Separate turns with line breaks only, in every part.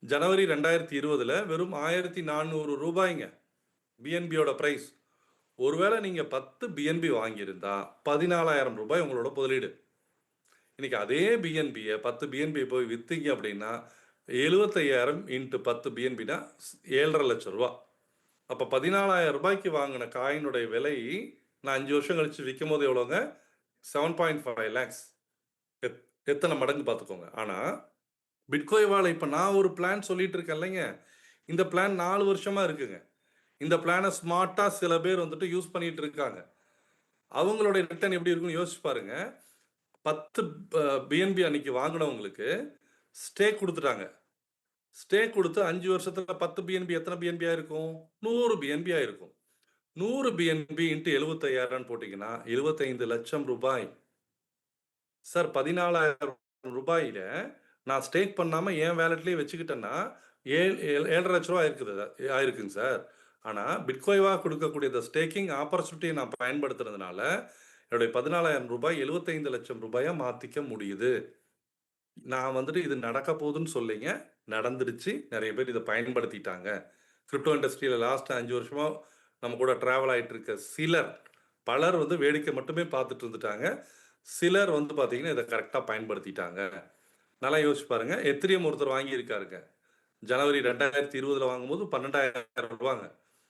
ஜனவரி 2020ல வெறும் ₹1400 பிஎன்பியோட பிரைஸ். ஒருவேளை நீங்க 10 பிஎன்பி வாங்கியிருந்தா ₹14,000 உங்களோட முதலீடு. இன்னைக்கு அதே பிஎன்பியை 10 பிஎன்பி போய் வித்தீங்க அப்படின்னா 75,000 இன்ட்டு 10 பிஎன்பினா ₹7,50,000. அப்போ ₹14,000 வாங்கின காயினுடைய விலை நான் 5 வருஷம் கழிச்சு விற்கும் போது எவ்வளோங்க? 7.5 lakhs. எத்தனை மடங்கு பார்த்துக்கோங்க. ஆனால் பிட்கோய்வால இப்போ நான் ஒரு பிளான் சொல்லிட்டு இருக்கேன் இல்லைங்க, இந்த பிளான் 4 வருஷமா இருக்குங்க. இந்த பிளானை ஸ்மார்ட்டாக சில பேர் வந்துட்டு யூஸ் பண்ணிட்டு இருக்காங்க. அவங்களுடைய ரிட்டர்ன் எப்படி இருக்குன்னு யோசிச்சு பாருங்க. 10 பிஎன்பி அன்னைக்கு வாங்கினவங்களுக்கு ஸ்டேக் கொடுத்துட்டாங்க. ஸ்டேக் கொடுத்து 5 வருஷத்துல 10 பிஎன்பி எத்தனை பிஎன்பி ஆயிருக்கும்? 100 பிஎன்பி ஆயிருக்கும். 100 பிஎன்பி இன்ட்டு 75,000 போட்டிங்கன்னா 75 லட்சம் ரூபாய். சார், ₹14,000 நான் ஸ்டேக் பண்ணாம என் வேலட்லேயே வச்சுக்கிட்டேன்னா 7.5 லட்ச ரூபா ஆயிருக்குங்க சார். ஆனால் பிட்கோய்வா கொடுக்கக்கூடிய இந்த ஸ்டேக்கிங் ஆப்பர்ச்சுனிட்டியை நான் பயன்படுத்துறதுனால என்னுடைய ₹14,000 75 லட்சம் ரூபாயா மாற்றிக்க முடியுது. நான் வந்துட்டு இது நடக்க போகுதுன்னு சொல்லிங்க, நடந்துடுச்சு. நிறைய பேர் இதை பயன்படுத்திட்டாங்க. கிரிப்டோ இண்டஸ்ட்ரியில் லாஸ்ட் 5 வருஷமா நம்ம கூட ட்ராவல் ஆகிட்டு இருக்க பலர் வந்து வேடிக்கை மட்டுமே பார்த்துட்டு இருந்துட்டாங்க. சிலர் வந்து பார்த்தீங்கன்னா இதை கரெக்டாக பயன்படுத்திட்டாங்க. நல்லா யோசிச்சு பாருங்க. எத்திரியம் ஒருத்தர் வாங்கியிருக்காருங்க. ஜனவரி 2020 வாங்கும்போது ₹12,000.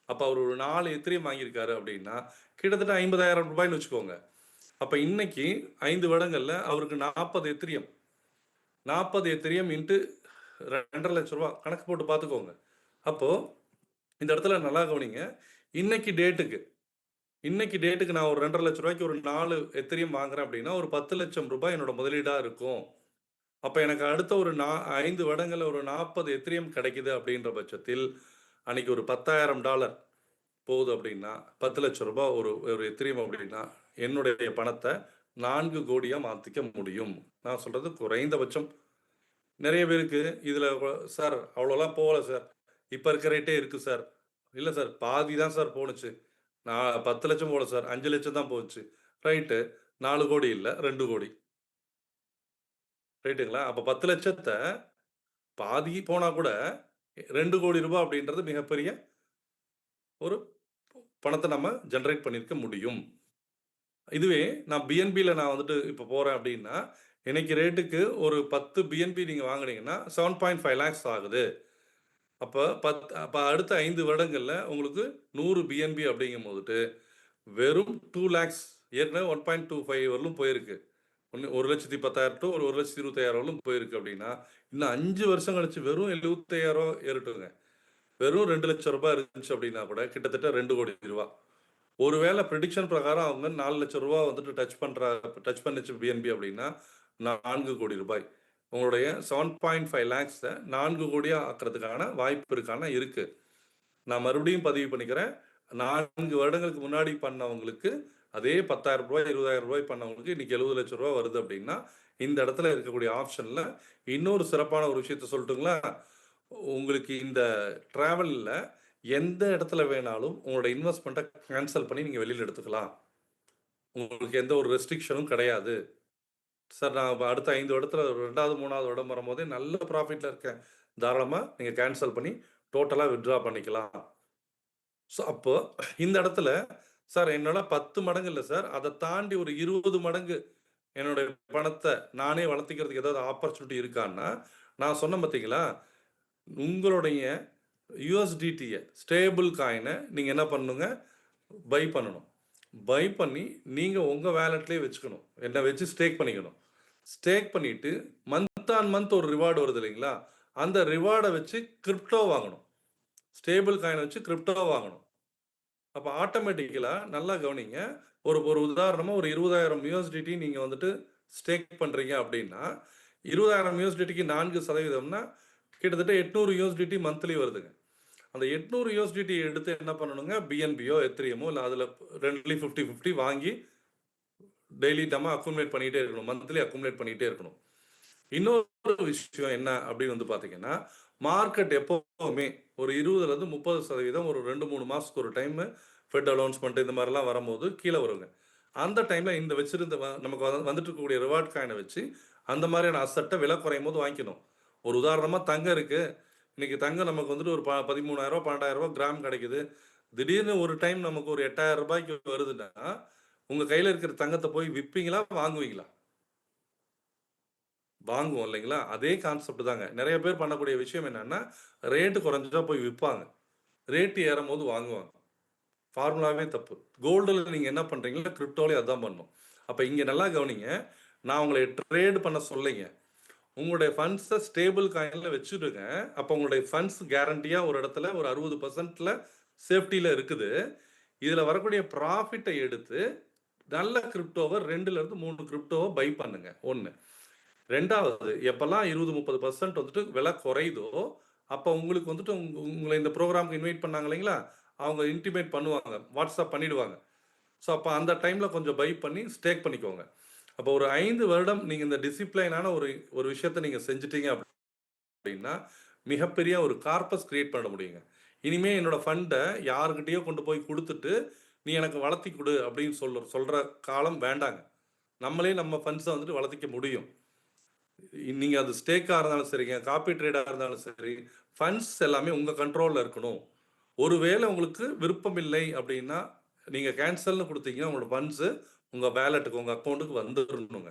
அப்போ அவர் ஒரு 4 எத்திரியம் வாங்கியிருக்காரு அப்படின்னா கிட்டத்தட்ட ₹50,000 வச்சுக்கோங்க. அப்போ இன்னைக்கு 5 வருடங்கள்ல அவருக்கு 40 எத்திரியம் 40 எத்திரியம் இன்ட்டு ₹2.5 லட்ச ரூபா கணக்கு போட்டு பார்த்துக்கோங்க. அப்போ இந்த இடத்துல நல்லா கவனிங்க. இன்னைக்கு டேட்டுக்கு நான் ஒரு ₹2.5 லட்ச ரூபாய்க்கு ஒரு 4 எத்திரியம் வாங்குறேன் அப்படின்னா ஒரு ₹10 லட்சம் என்னோட முதலீடா இருக்கும். அப்போ எனக்கு அடுத்த ஒரு 5 வருடங்கள்ல ஒரு 40 எத்திரியம் கிடைக்குது அப்படின்ற பட்சத்தில் அன்னைக்கு ஒரு $10,000 போகுது அப்படின்னா 10 லட்சம் ரூபாய் ஒரு எத்திரியம் அப்படின்னா என்னுடைய பணத்தை 4 கோடியா மாற்றிக்க முடியும். நான் சொல்றது குறைந்தபட்சம். நிறைய பேருக்கு இதில் சார் அவ்வளோலாம் போகல சார், இப்போ இருக்க ரேட்டே இருக்குது சார். இல்லை சார், பாதி தான் சார் போணுச்சு. நான் 10 லட்சம் போகல சார், 5 லட்சம் தான் போச்சு. ரைட்டு, 4 கோடி இல்லை 2 கோடி. ரைட்டுங்களா? அப்போ 10 லட்சத்தை பாதி போனால் கூட 2 கோடி ரூபாய் அப்படின்றது மிகப்பெரிய ஒரு பணத்தை நம்ம ஜென்ரேட் பண்ணியிருக்க முடியும். இதுவே நான் பிஎன்பியில் நான் வந்துட்டு இப்போ போகிறேன் அப்படின்னா இன்னைக்கு ரேட்டுக்கு ஒரு 10 பிஎன்பி நீங்கள் வாங்கினீங்கன்னா 7.5 lakhs ஆகுது. அப்போ அடுத்த 5 வருடங்களில் உங்களுக்கு 100 பிஎன்பி அப்படிங்கும் போதுட்டு வெறும் 2 lakhs, ஏற்கனவே 1.25 வரலும் போயிருக்கு. 1,10,000 டு ஒரு 1,25,000 வரலும் போயிருக்கு அப்படின்னா இன்னும் 5 வருஷம் கழிச்சு வெறும் 75,000 ஏறிட்டுங்க. வெறும் 2 லட்சம் ரூபாய் இருந்துச்சு அப்படின்னா கூட கிட்டத்தட்ட 2 கோடி ரூபாய். ஒருவேளை ப்ரெடிக்ஷன் பிரகாரம் அவங்க 4 லட்சம் ரூபாய் வந்துட்டு டச் பண்ணிச்சு பிஎன்பி அப்படின்னா 4 கோடி ரூபாய். உங்களுடைய 7.5 lakhs 4 கோடியா ஆக்கிறதுக்கான வாய்ப்பு இருக்கு. நான் மறுபடியும் பதிவு பண்ணிக்கிறேன். 4 வருடங்களுக்கு முன்னாடி பண்ணவங்களுக்கு அதே ₹10,000 ₹20,000 பண்ணவங்களுக்கு இன்னைக்கு 70 லட்சம் ரூபாய் வருது அப்படின்னா இந்த இடத்துல இருக்கக்கூடிய ஆப்ஷன்ல இன்னொரு சிறப்பான ஒரு விஷயத்த சொல்லட்டுங்களா? உங்களுக்கு இந்த டிராவலில் எந்த இடத்துல வேணாலும் உங்களோட இன்வெஸ்ட்மெண்ட்டை கேன்சல் பண்ணி நீங்கள் வெளியில் எடுத்துக்கலாம். உங்களுக்கு எந்த ஒரு ரெஸ்ட்ரிக்ஷனும் கிடையாது. சார், நான் அடுத்த 5 வருடத்துல 2வது 3வது வருடம் வரும்போதே நல்ல ப்ராஃபிட்டில் இருக்கேன், தாராளமாக நீங்கள் கேன்சல் பண்ணி டோட்டலாக வித்ட்ரா பண்ணிக்கலாம். ஸோ அப்போ இந்த இடத்துல சார் என்னால் 10 மடங்கு இல்லை சார், அதை தாண்டி ஒரு 20 மடங்கு என்னுடைய பணத்தை நானே வளர்த்திக்கிறதுக்கு ஏதாவது ஆப்பர்ச்சுனிட்டி இருக்கான்னா நான் சொன்னேன் பார்த்தீங்களா, உங்களுடைய யூஎஸ்டிடியை ஸ்டேபிள் காயினை நீங்கள் என்ன பண்ணுங்க, பை பண்ணணும். பை பண்ணி நீங்கள் உங்கள் வேலட்லேயே வச்சுக்கணும். என்ன வச்சு ஸ்டேக் பண்ணிக்கணும். ஸ்டேக் பண்ணிவிட்டு மந்த் ஆன் மந்த் ஒரு ரிவார்டு வருது இல்லைங்களா, அந்த ரிவார்டை வச்சு கிரிப்டோ வாங்கணும். ஸ்டேபிள் காயினை வச்சு கிரிப்டோ வாங்கணும். அப்போ ஆட்டோமேட்டிக்கலாக நல்லா கவனிங்க. ஒரு உதாரணமாக ஒரு 20,000 யூஎஸ்டிடி நீங்கள் வந்துட்டு ஸ்டேக் பண்ணுறீங்க அப்படின்னா 20,000 யூஎஸ்டிடிக்கு 4% கிட்டத்தட்ட 800 யூஎஸ்டிடி மந்த்லி வருதுங்க. அந்த 800 யூஎஸ்டிடி எடுத்து என்ன பண்ணணுங்க, பிஎன்பியோ எத்திரியமோ இல்லை அதில் 2 50-50 வாங்கி டெய்லி நம்ம அக்குமுலேட் பண்ணிகிட்டே இருக்கணும். மந்த்லி அக்குமுலேட் பண்ணிகிட்டே இருக்கணும். இன்னொரு விஷயம் என்ன அப்படின்னு வந்து பார்த்தீங்கன்னா, மார்க்கெட் எப்போவுமே ஒரு 20% 30% ஒரு 2-3 மாதத்துக்கு ஒரு டைம் ஃபெட் அனௌன்ஸ்மெண்ட் இந்த மாதிரிலாம் வரும்போது கீழே வருங்க. அந்த டைமில் இந்த வச்சிருந்த நமக்கு வந்துட்டு இருக்கக்கூடிய ரிவார்ட் காயினை வச்சு அந்த மாதிரியான அசட்டை விலை குறையும் போது வாங்கிக்கணும். ஒரு உதாரணமாக தங்கம் இருக்குது, இன்னைக்கு தங்கம் நமக்கு வந்துட்டு ஒரு 13,000 12,000 கிராம் கிடைக்குது. திடீர்னு ஒரு டைம் நமக்கு ஒரு 8,000 ரூபாய்க்கு வருதுன்னா, உங்க கையில இருக்கிற தங்கத்த போய் விப்பீங்களா? வாங்குவீங்களா? வாங்குவோம் இல்லைங்களா? அதே கான்செப்ட் தாங்க. நெறைய பேர் பண்ணக்கூடிய விஷயம் என்னன்னா, ரேட் குறைஞ்சா போய் விப்பாங்க. ரேட் ஏறும்போது வாங்குவாங்க. ஃபார்முலாவே தப்பு. கோல்டுல நீங்க என்ன பண்றீங்களோ, கிரிப்டோலயும் அதான் பண்ணணும். அப்ப இங்க நல்லா கவனிங்க. நான் உங்கள ட்ரேட் பண்ண சொல்லலைங்க. உங்களுடைய ஃபண்ட்ஸ ஸ்டேபிள் காயின்ல வச்சுடுங்க. அப்ப உங்களுடைய ஃபண்ட்ஸ் கேரண்டியா ஒரு இடத்துல ஒரு 60%ல சேஃப்டில இருக்குது. இதுல வரக்கூடிய ப்ராஃபிட்ட எடுத்து நல்ல கிரிப்டோவ 2ல இருந்து 3 கிரிப்டோவ பை பண்ணுங்க. 1. 2வது எப்பல்லாம் 20, 30% வந்துட்டு விலை குறையுதோ, அப்ப உங்களுக்கு வந்துட்டு உங்கள இந்த புரோகிராம்க்கு இன்வைட் பண்ணாங்க இல்லைங்களா? அவங்க இன்டிமேட் பண்ணுவாங்க. வாட்ஸ்அப் பண்ணிடுவாங்க. ஸோ, அப்ப அந்த டைம்ல கொஞ்சம் பை பண்ணி ஸ்டேக் பண்ணிக்கோங்க. அப்போ ஒரு 5 வருடம் நீங்க இந்த டிசிப்ளினான ஒரு ஒரு விஷயத்த நீங்க செஞ்சுட்டீங்க அப்படின்னா, மிகப்பெரிய ஒரு கார்பஸ் கிரியேட் பண்ண முடியுங்க. இனிமே என்னோட ஃபண்ட யார்கிட்டயோ கொண்டு போய் குடுத்துட்டு, "நீ எனக்கு வளர்த்தி குடு" அப்படின்னு சொல்ற காலம் வேண்டாங்க. நம்மளே நம்ம ஃபண்ட்ஸ வந்துட்டு வளர்த்திக்க முடியும். நீங்க அது ஸ்டேக்கா இருந்தாலும் சரிங்க, காப்பி ட்ரேடா இருந்தாலும் சரி, ஃபண்ட்ஸ் எல்லாமே உங்க கண்ட்ரோல்ல இருக்கணும். ஒருவேளை உங்களுக்கு விருப்பம் இல்லை அப்படின்னா, நீங்க கேன்சல்ன்னு குடுத்தீங்கன்னா, உங்களோட ஃபண்ட்ஸ் உங்க வாலெட்டுக்கு, உங்க அக்கவுண்ட்க்கு வந்துரணுங்க.